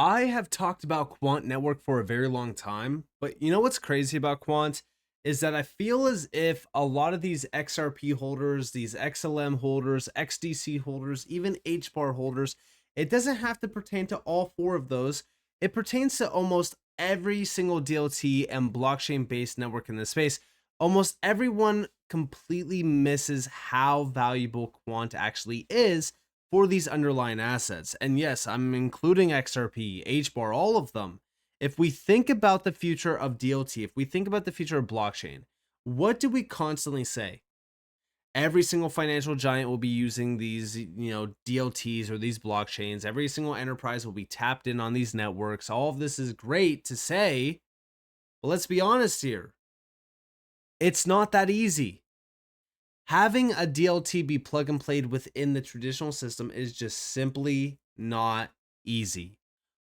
I have talked about Quant Network for a very long time, but you know what's crazy about Quant is that I feel as if a lot of these XRP holders, these XLM holders, XDC holders, even HBAR holders, it doesn't have to pertain to all four of those. It pertains to almost every single DLT and blockchain based network in this space. Almost everyone completely misses how valuable Quant actually is for these underlying assets. And yes, I'm including XRP, HBAR, all of them. If we think about the future of DLT, if we think about the future of blockchain, what do we constantly say? Every single financial giant will be using these, DLTs or these blockchains. Every single enterprise will be tapped in on these networks. All of this is great to say, but let's be honest here. It's not that easy. Having a DLT be plug and played within the traditional system is just simply not easy,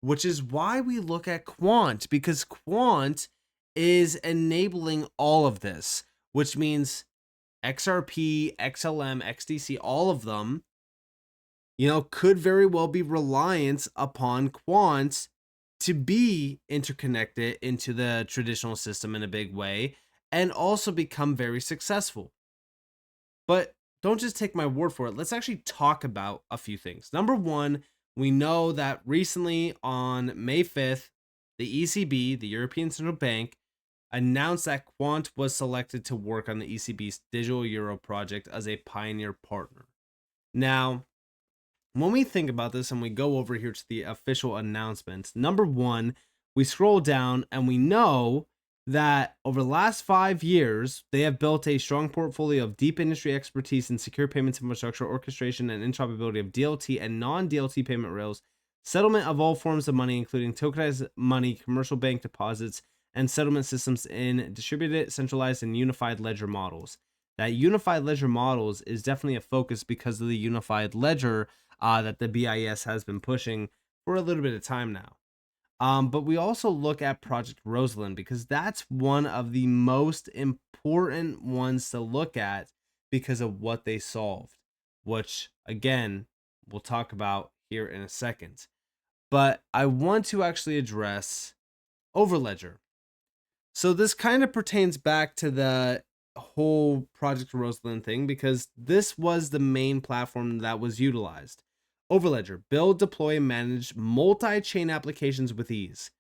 which is why we look at Quant, because Quant is enabling all of this, which means XRP, XLM, XDC, all of them, could very well be reliant upon Quant to be interconnected into the traditional system in a big way and also become very successful. But don't just take my word for it. Let's actually talk about a few things. Number one, we know that recently on May 5th, the ECB, the European Central Bank, announced that Quant was selected to work on the ECB's digital euro project as a pioneer partner. Now, when we think about this and we go over here to the official announcements, number one, we scroll down and we know that over the last 5 years, they have built a strong portfolio of deep industry expertise in secure payments infrastructure, orchestration, and interoperability of DLT and non-DLT payment rails, settlement of all forms of money, including tokenized money, commercial bank deposits, and settlement systems in distributed, centralized, and unified ledger models. That unified ledger models is definitely a focus because of the unified ledger that the BIS has been pushing for a little bit of time now. But we also look at Project Rosalind because that's one of the most important ones to look at because of what they solved, which again, we'll talk about here in a second. But I want to actually address Overledger. So this kind of pertains back to the whole Project Rosalind thing because this was the main platform that was utilized. Overledger, build, deploy, and manage multi-chain applications with ease.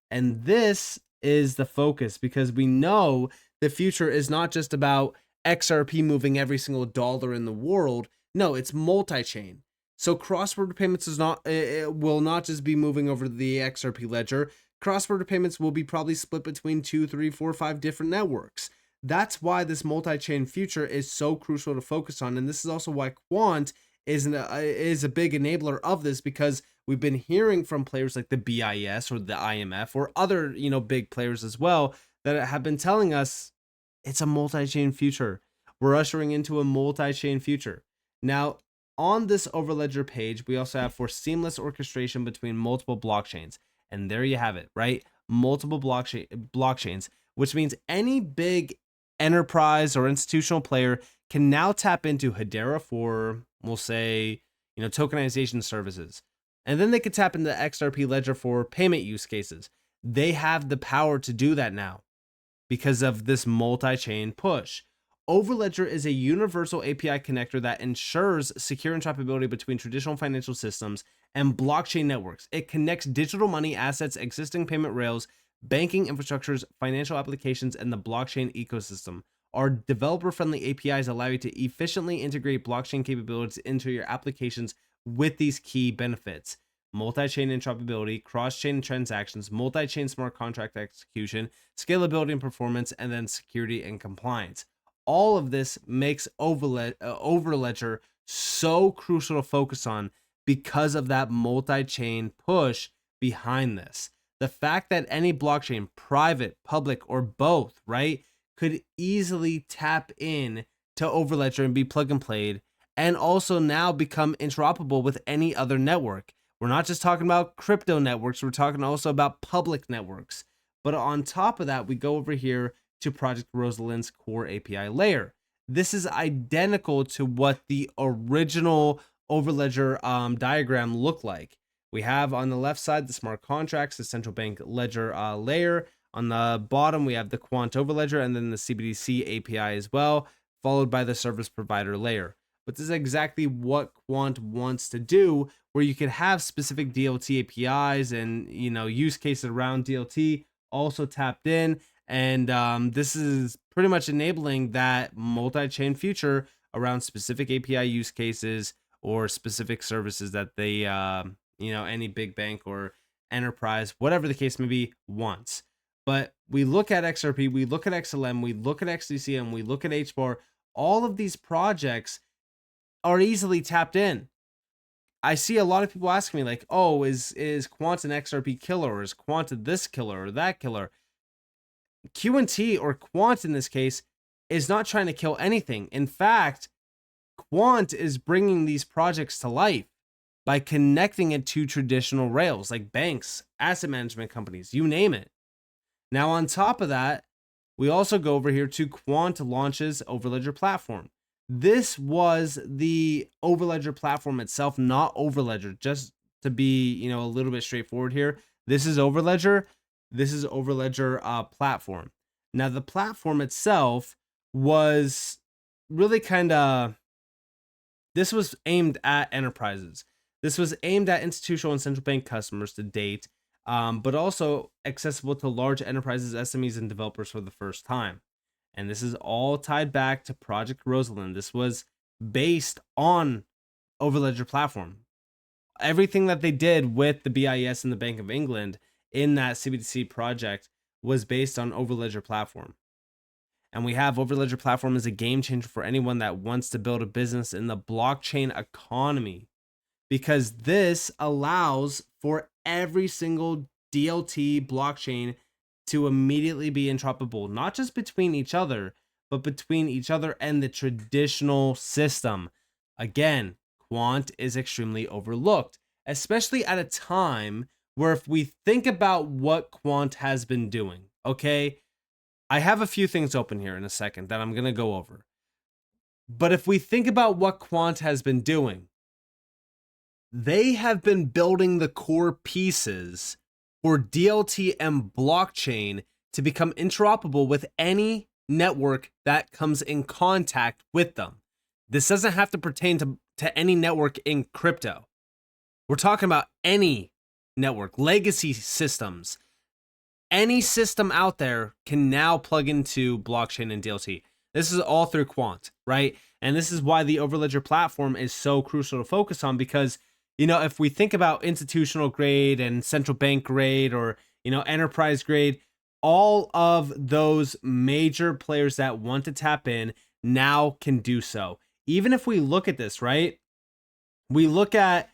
And this is the focus because we know the future is not just about XRP moving every single dollar in the world. No, it's multi-chain. So cross-border payments will not just be moving over to the XRP ledger. Cross-border payments will be probably split between 2, 3, 4, 5 different networks. That's why this multi-chain future is so crucial to focus on. And this is also why Quant is a big enabler of this because we've been hearing from players like the BIS or the IMF or other, big players as well that have been telling us it's a multi-chain future. We're ushering into a multi-chain future. Now, on this Overledger page, we also have for seamless orchestration between multiple blockchains. And there you have it, right? Multiple blockchains, which means any big enterprise or institutional player can now tap into Hedera for, we'll say, tokenization services. And then they could tap into XRP Ledger for payment use cases. They have the power to do that now because of this multi-chain push. Overledger is a universal API connector that ensures secure interoperability between traditional financial systems and blockchain networks. It connects digital money assets, existing payment rails, banking infrastructures, financial applications, and the blockchain ecosystem. Our developer-friendly APIs allow you to efficiently integrate blockchain capabilities into your applications with these key benefits: multi-chain interoperability, cross-chain transactions, multi-chain smart contract execution, scalability and performance, and then security and compliance. All of this makes Overledger so crucial to focus on because of that multi-chain push behind this. The fact that any blockchain, private, public, or both, right, could easily tap in to Overledger and be plug and played, and also now become interoperable with any other network. We're not just talking about crypto networks, we're talking also about public networks. But on top of that, we go over here to Project Rosalind's core API layer. This is identical to what the original Overledger diagram looked like. We have on the left side the smart contracts, the central bank ledger layer. On the bottom, we have the Quant Overledger and then the CBDC API as well, followed by the service provider layer. But this is exactly what Quant wants to do, where you could have specific DLT APIs and use cases around DLT also tapped in. And this is pretty much enabling that multi-chain future around specific API use cases or specific services that they, any big bank or enterprise, whatever the case may be, wants. But we look at XRP, we look at XLM, we look at XDC, and we look at HBAR. All of these projects are easily tapped in. I see a lot of people asking me like, oh, is Quant an XRP killer, or is Quant this killer or that killer? QNT, or Quant in this case, is not trying to kill anything. In fact, Quant is bringing these projects to life by connecting it to traditional rails like banks, asset management companies, you name it. Now, on top of that, we also go over here to Quant launches Overledger platform. This was the Overledger platform itself, not Overledger. Just to be, a little bit straightforward here. This is Overledger. This is Overledger platform. Now, the platform itself was really this was aimed at enterprises. This was aimed at institutional and central bank customers to date, but also accessible to large enterprises, SMEs, and developers for the first time. And this is all tied back to Project Rosalind. This was based on Overledger platform. Everything that they did with the BIS and the Bank of England in that CBDC project was based on Overledger platform. And we have Overledger platform as a game changer for anyone that wants to build a business in the blockchain economy, because this allows for every single DLT blockchain to immediately be interoperable, not just between each other, but between each other and the traditional system. Again, Quant is extremely overlooked, especially at a time where, if we think about what Quant has been doing, okay, I have a few things open here in a second that I'm going to go over. But if we think about what Quant has been doing, they have been building the core pieces for DLT and blockchain to become interoperable with any network that comes in contact with them. This doesn't have to pertain to any network in crypto. We're talking about any network, legacy systems. Any system out there can now plug into blockchain and DLT. This is all through Quant, right? And this is why the Overledger platform is so crucial to focus on, because if we think about institutional grade and central bank grade, or enterprise grade, all of those major players that want to tap in now can do so. Even if we look at this, right? We look at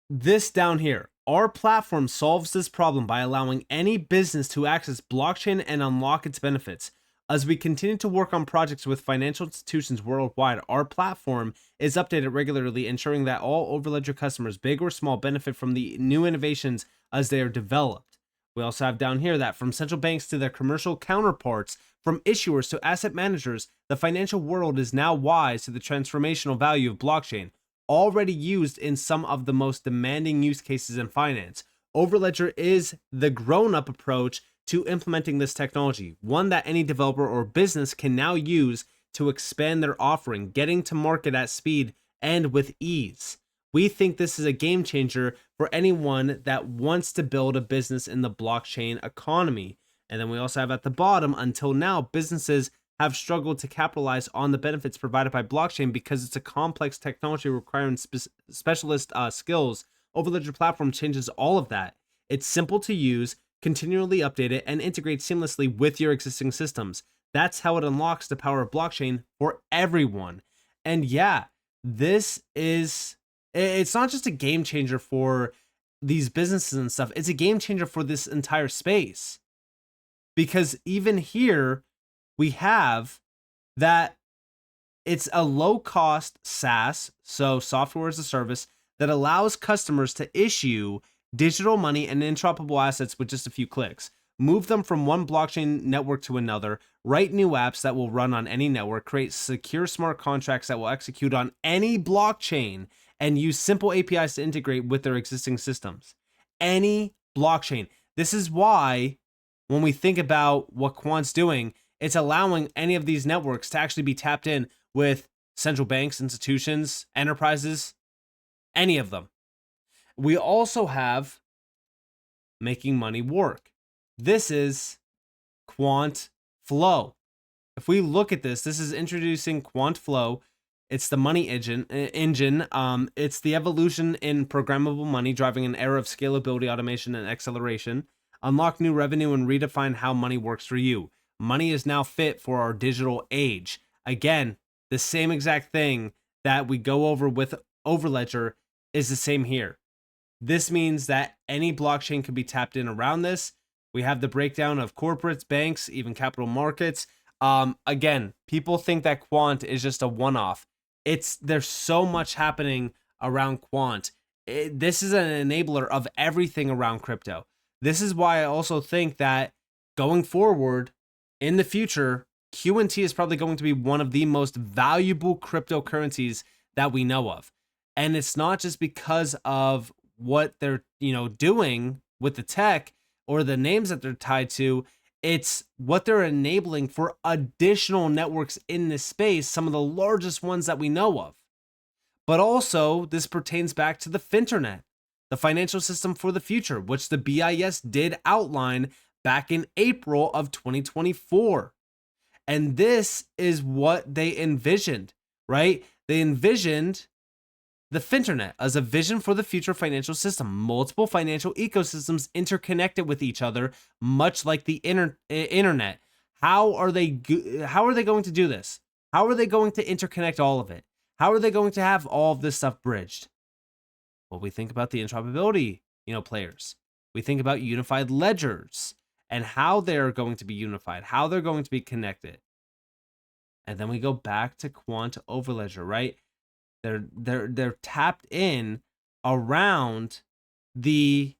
this down here. Our platform solves this problem by allowing any business to access blockchain and unlock its benefits. As we continue to work on projects with financial institutions worldwide, our platform is updated regularly, ensuring that all Overledger customers, big or small, benefit from the new innovations as they are developed. We also have down here that from central banks to their commercial counterparts, from issuers to asset managers, the financial world is now wise to the transformational value of blockchain, already used in some of the most demanding use cases in finance. Overledger is the grown-up approach to implementing this technology, one that any developer or business can now use to expand their offering, getting to market at speed and with ease. We think this is a game changer for anyone that wants to build a business in the blockchain economy. And then we also have at the bottom, until now, businesses have struggled to capitalize on the benefits provided by blockchain because it's a complex technology requiring specialist skills. Overledger platform changes all of that. It's simple to use, continually update it, and integrate seamlessly with your existing systems. That's how it unlocks the power of blockchain for everyone. And yeah, it's not just a game changer for these businesses and stuff. It's a game changer for this entire space. Because even here, we have that it's a low-cost SaaS, so software as a service, that allows customers to issue digital money and interoperable assets with just a few clicks, move them from one blockchain network to another, write new apps that will run on any network, create secure smart contracts that will execute on any blockchain, and use simple APIs to integrate with their existing systems. Any blockchain. This is why when we think about what Quant's doing, it's allowing any of these networks to actually be tapped in with central banks, institutions, enterprises, any of them. We also have making money work. This is Quant Flow. If we look at this, this is introducing Quant Flow. It's the money engine. It's the evolution in programmable money, driving an era of scalability, automation, and acceleration. Unlock new revenue and redefine how money works for you. Money is now fit for our digital age. Again, the same exact thing that we go over with Overledger is the same here. This means that any blockchain can be tapped in around this. We have the breakdown of corporates, banks, even capital markets. Again, people think that Quant is just a one-off. There's so much happening around Quant. This is an enabler of everything around crypto. This is why I also think that going forward in the future, QNT is probably going to be one of the most valuable cryptocurrencies that we know of. And it's not just because of what they're, doing with the tech or the names that they're tied to. It's what they're enabling for additional networks in this space, some of the largest ones that we know of. But also, this pertains back to the Finternet, the financial system for the future, which the BIS did outline back in April of 2024. And this is what they envisioned, right? They envisioned the Finternet as a vision for the future financial system, multiple financial ecosystems interconnected with each other, much like the internet. How are they going to do this? How are they going to interconnect all of it? How are they going to have all of this stuff bridged? Well, we think about the interoperability, players. We think about unified ledgers and how they're going to be unified, how they're going to be connected. And then we go back to Quant Overledger, right? They're tapped in around the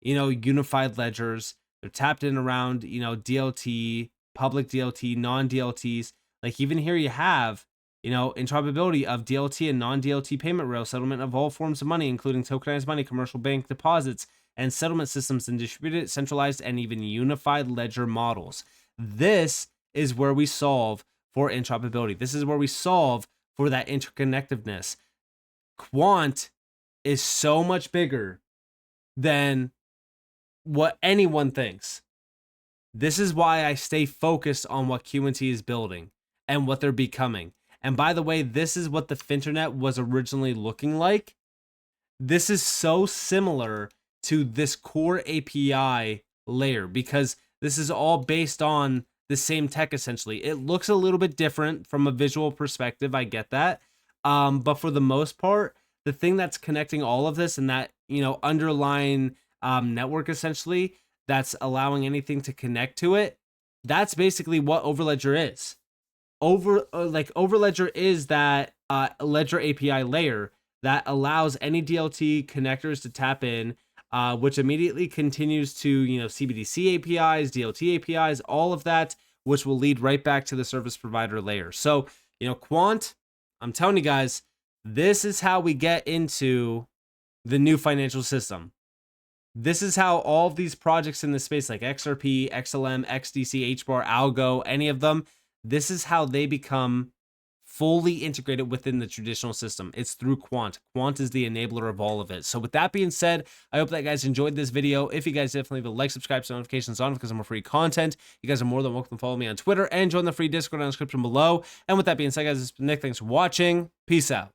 unified ledgers. They're tapped in around DLT, public DLT, non-DLTs. Like even here you have interoperability of DLT and non-DLT payment rail, settlement of all forms of money, including tokenized money, commercial bank deposits, and settlement systems, and distributed, centralized, and even unified ledger models. This is where we solve for interoperability. This is where we solve for that interconnectiveness. Quant is so much bigger than what anyone thinks. This is why I stay focused on what QNT is building and what they're becoming. And by the way, this is what the Finternet was originally looking like. This is so similar to this core API layer because this is all based on the same tech essentially. It looks a little bit different from a visual perspective, I get that. But for the most part, the thing that's connecting all of this and that, underlying network essentially that's allowing anything to connect to it, that's basically what Overledger is. Overledger is that ledger API layer that allows any DLT connectors to tap in, which immediately continues to CBDC APIs, DLT APIs, all of that, which will lead right back to the service provider layer. So Quant, I'm telling you guys, this is how we get into the new financial system. This is how all of these projects in this space like XRP, XLM, XDC, HBAR, Algo, any of them, this is how they become fully integrated within the traditional system. It's through Quant. Quant is the enabler of all of it. So with that being said, I hope that you guys enjoyed this video. If you guys definitely leave a like, subscribe, so notifications on because I'm more free content. You guys are more than welcome to follow me on Twitter and join the free Discord in the description below. And with that being said, guys, this has been Nick. Thanks for watching. Peace out.